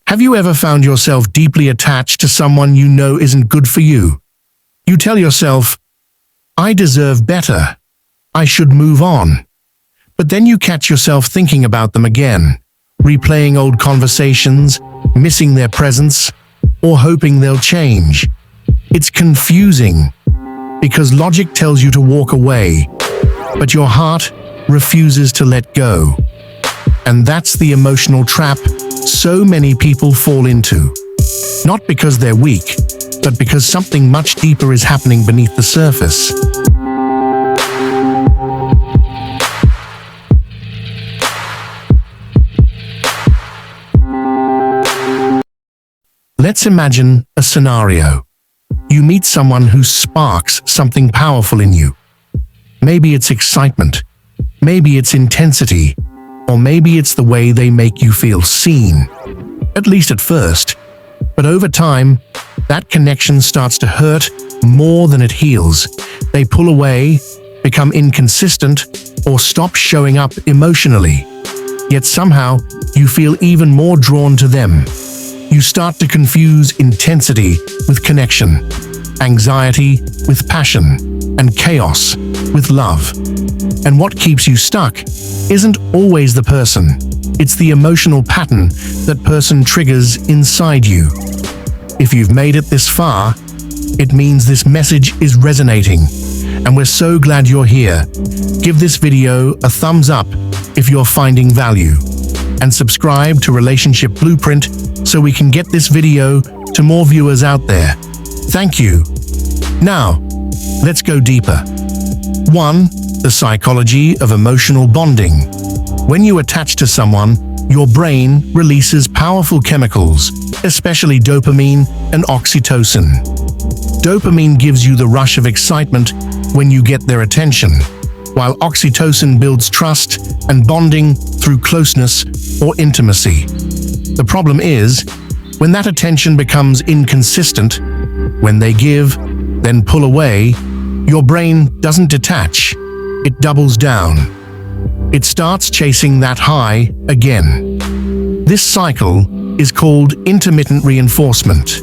Have you ever found yourself deeply attached to someone you know isn't good for you? You tell yourself, "I deserve better. I should move on." But then you catch yourself thinking about them again, replaying old conversations, missing their presence, or hoping they'll change. It's confusing, because logic tells you to walk away, but your heart refuses to let go. And that's the emotional trap so many people fall into. Not because they're weak, but because something much deeper is happening beneath the surface. Let's imagine a scenario. You meet someone who sparks something powerful in you. Maybe it's excitement, maybe it's intensity, or maybe it's the way they make you feel seen, at least at first. But over time, that connection starts to hurt more than it heals. They pull away, become inconsistent, or stop showing up emotionally. Yet somehow, you feel even more drawn to them. You start to confuse intensity with connection, anxiety with passion, and chaos with love. And what keeps you stuck isn't always the person. It's the emotional pattern that person triggers inside you. If you've made it this far, it means this message is resonating, and we're so glad you're here. Give this video a thumbs up if you're finding value, and subscribe to Relationship Blueprint so we can get this video to more viewers out there. Thank you. Now, let's go deeper. 1. The psychology of emotional bonding. When you attach to someone, your brain releases powerful chemicals, especially dopamine and oxytocin. Dopamine gives you the rush of excitement when you get their attention, while oxytocin builds trust and bonding through closeness or intimacy. The problem is, when that attention becomes inconsistent, when they give, then pull away, your brain doesn't detach, it doubles down. It starts chasing that high again. This cycle is called intermittent reinforcement,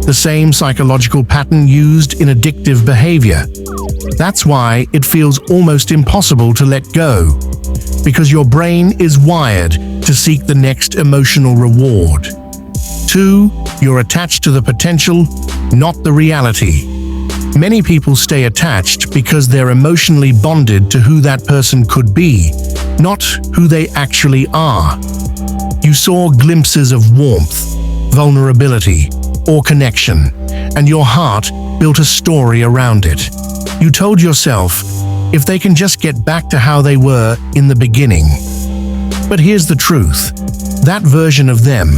the same psychological pattern used in addictive behavior. That's why it feels almost impossible to let go, because your brain is wired to seek the next emotional reward. 2. You're attached to the potential, not the reality. Many people stay attached because they're emotionally bonded to who that person could be, not who they actually are. You saw glimpses of warmth, vulnerability, or connection, and your heart built a story around it. You told yourself, if they can just get back to how they were in the beginning. But here's the truth. That version of them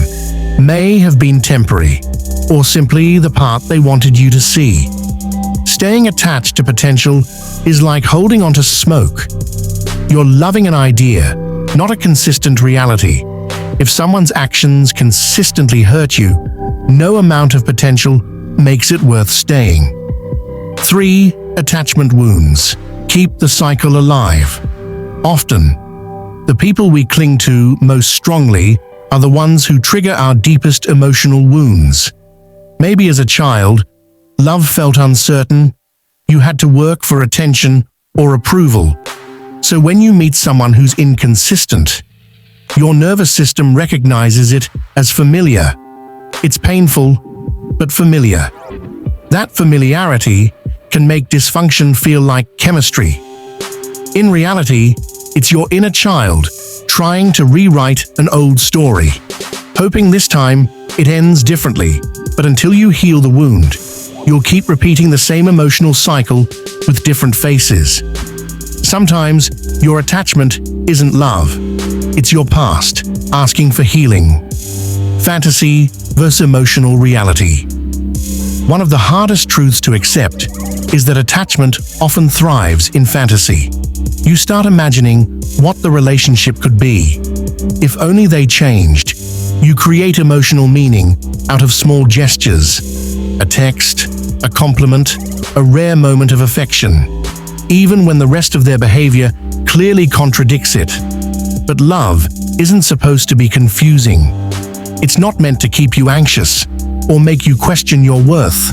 may have been temporary, or simply the part they wanted you to see. Staying attached to potential is like holding onto smoke. You're loving an idea, not a consistent reality. If someone's actions consistently hurt you, no amount of potential makes it worth staying. 3. Attachment wounds. Keep the cycle alive. Often, the people we cling to most strongly are the ones who trigger our deepest emotional wounds. Maybe as a child, love felt uncertain, you had to work for attention or approval. So when you meet someone who's inconsistent, your nervous system recognizes it as familiar. It's painful, but familiar. That familiarity can make dysfunction feel like chemistry. In reality, it's your inner child trying to rewrite an old story, hoping this time it ends differently. But until you heal the wound, you'll keep repeating the same emotional cycle with different faces. Sometimes your attachment isn't love, it's your past asking for healing. Fantasy versus emotional reality. One of the hardest truths to accept is that attachment often thrives in fantasy. You start imagining what the relationship could be. If only they changed. You create emotional meaning out of small gestures. A text, a compliment, a rare moment of affection, even when the rest of their behavior clearly contradicts it. But love isn't supposed to be confusing. It's not meant to keep you anxious or make you question your worth.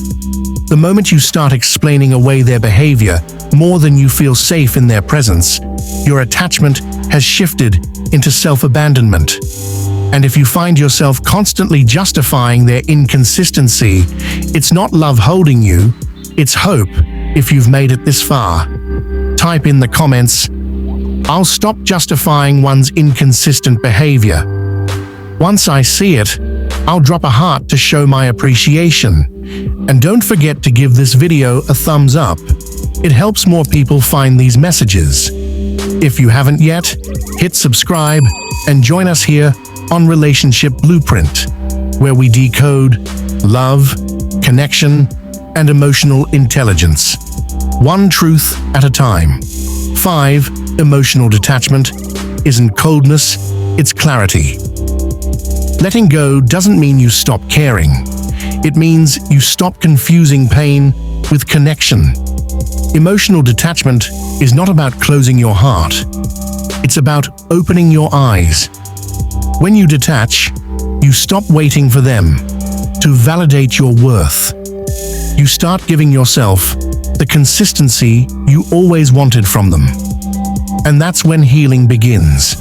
The moment you start explaining away their behavior more than you feel safe in their presence, your attachment has shifted into self-abandonment. And if you find yourself constantly justifying their inconsistency, it's not love holding you, it's hope. If you've made it this far, type in the comments, "I'll stop justifying one's inconsistent behavior." Once I see it, I'll drop a heart to show my appreciation. And don't forget to give this video a thumbs up. It helps more people find these messages. If you haven't yet, hit subscribe and join us here on Relationship Blueprint, where we decode love, connection, and emotional intelligence, one truth at a time. 5. Emotional detachment isn't coldness, it's clarity. Letting go doesn't mean you stop caring. It means you stop confusing pain with connection. Emotional detachment is not about closing your heart. It's about opening your eyes. When you detach, you stop waiting for them to validate your worth. You start giving yourself the consistency you always wanted from them. And that's when healing begins.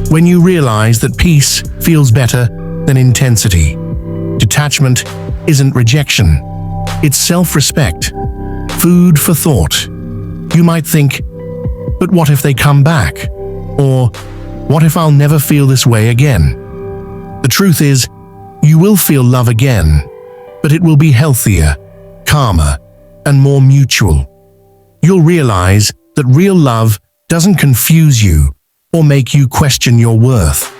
When you realize that peace feels better than intensity. Detachment isn't rejection, it's self-respect. Food for thought. You might think, but what if they come back? Or, what if I'll never feel this way again? The truth is, you will feel love again, but it will be healthier, calmer, and more mutual. You'll realize that real love doesn't confuse you or make you question your worth.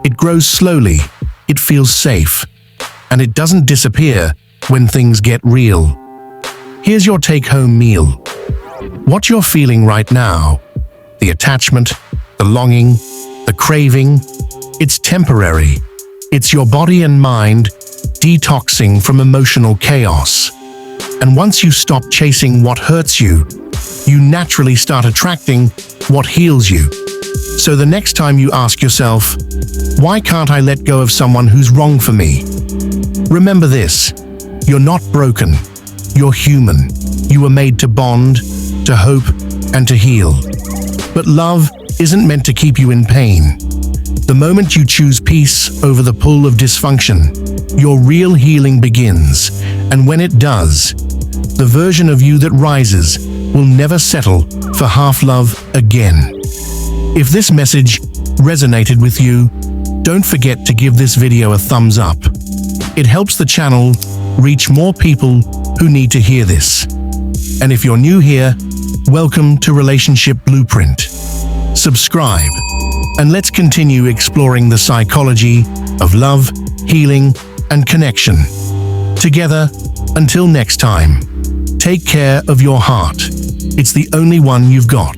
It grows slowly, it feels safe, and it doesn't disappear when things get real. Here's your take-home meal. What you're feeling right now, the attachment, the longing, the craving, it's temporary. It's your body and mind detoxing from emotional chaos. And once you stop chasing what hurts you, you naturally start attracting what heals you. So the next time you ask yourself, why can't I let go of someone who's wrong for me? Remember this, you're not broken, you're human. You were made to bond, to hope, and to heal. But love isn't meant to keep you in pain. The moment you choose peace over the pull of dysfunction, your real healing begins. And when it does, the version of you that rises will never settle for half-love again. If this message resonated with you, don't forget to give this video a thumbs up. It helps the channel reach more people who need to hear this. And if you're new here, welcome to Relationship Blueprint. Subscribe, and let's continue exploring the psychology of love, healing, and connection. Together, until next time, take care of your heart. It's the only one you've got.